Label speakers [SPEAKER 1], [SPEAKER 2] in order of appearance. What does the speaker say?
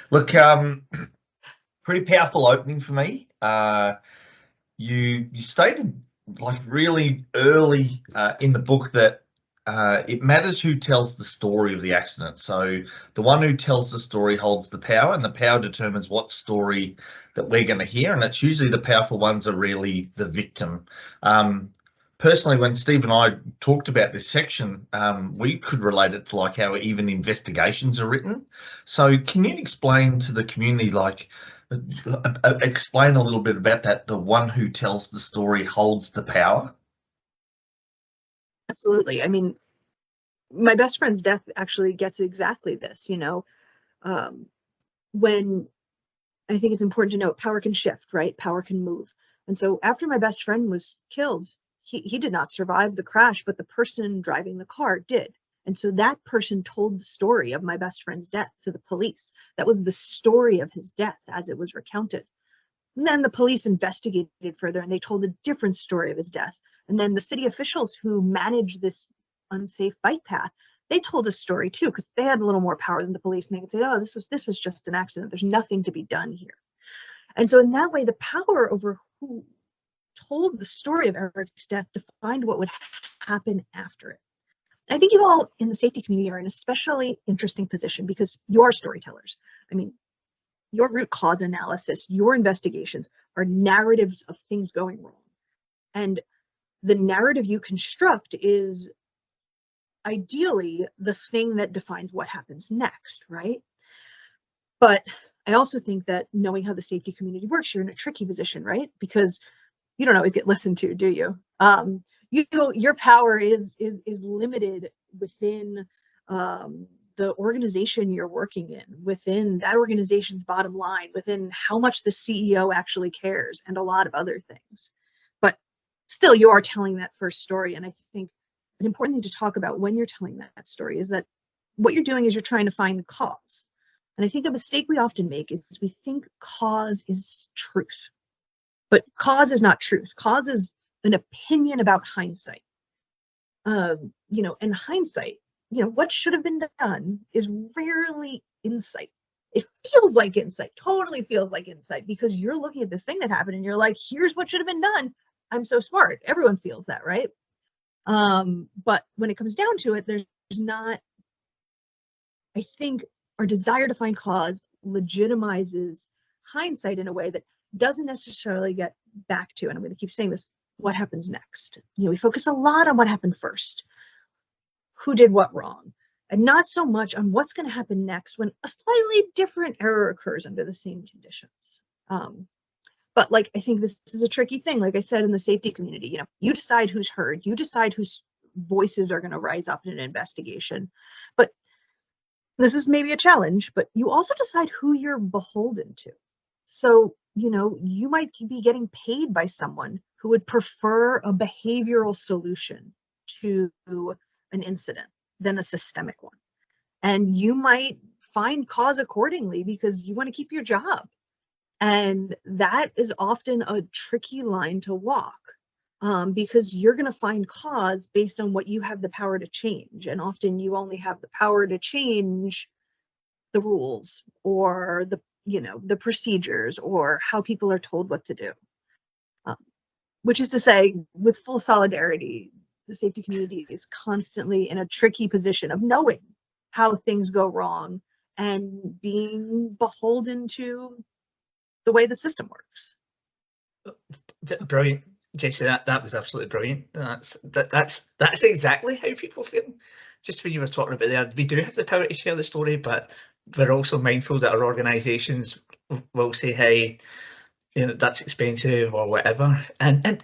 [SPEAKER 1] Look, pretty powerful opening for me. You stated like really early in the book that it matters who tells the story of the accident. So the one who tells the story holds the power, and the power determines what story that we're going to hear. And it's usually the powerful ones are really the victim. Um, Personally, when Steve and I talked about this section, we could relate it to like how even investigations are written. So can you explain to the community, like, explain a little bit about that? The one who tells the story holds the power.
[SPEAKER 2] Absolutely. I mean, my best friend's death actually gets exactly this, um, when I think it's important to note power can shift, right? Power can move. And so after my best friend was killed, he did not survive the crash, but the person driving the car did. And so that person told the story of my best friend's death to the police. That was the story of his death as it was recounted. And then the police investigated further and they told a different story of his death. And then the city officials who managed this unsafe bike path, they told a story too, because they had a little more power than the police. And they could say, oh, this was just an accident. There's nothing to be done here. And so in that way, the power over who told the story of Eric's death defined what would happen after it. I think you all in the safety community are in an especially interesting position because you are storytellers. I mean, your root cause analysis, your investigations are narratives of things going wrong. And the narrative you construct is ideally the thing that defines what happens next, right? But I also think that knowing how the safety community works, you're in a tricky position, right? Because you don't always get listened to, do you? Your power is limited within the organization you're working in, within that organization's bottom line, within how much the CEO actually cares, and a lot of other things. But still, you are telling that first story. And I think an important thing to talk about when you're telling that story is that what you're doing is you're trying to find cause. And I think a mistake we often make is we think cause is truth. But cause is not truth. Cause is an opinion about hindsight. And hindsight, what should have been done is rarely insight. It feels like insight, totally feels like insight, because you're looking at this thing that happened and you're like, here's what should have been done. I'm so smart. Everyone feels that, right? But when it comes down to it, there's not, I think our desire to find cause legitimizes hindsight in a way that doesn't necessarily get back to, and I'm going to keep saying this, what happens next. We focus a lot on what happened first, who did what wrong, and not so much on what's going to happen next when a slightly different error occurs under the same conditions. But I think this is a tricky thing. Like I said, in the safety community, you decide who's heard, you decide whose voices are going to rise up in an investigation. But this is maybe a challenge, but you also decide who you're beholden to. So, you might be getting paid by someone who would prefer a behavioral solution to an incident than a systemic one. And you might find cause accordingly because you want to keep your job. And that is often a tricky line to walk, because you're going to find cause based on what you have the power to change. And often you only have the power to change the rules or the procedures or how people are told what to do. Which is to say, with full solidarity, the safety community is constantly in a tricky position of knowing how things go wrong and being beholden to the way the system works.
[SPEAKER 3] Brilliant, Jessie. That was absolutely brilliant. That's exactly how people feel. Just when you were talking about there, we do have the power to share the story, but we're also mindful that our organisations will say, hey, that's expensive or whatever. And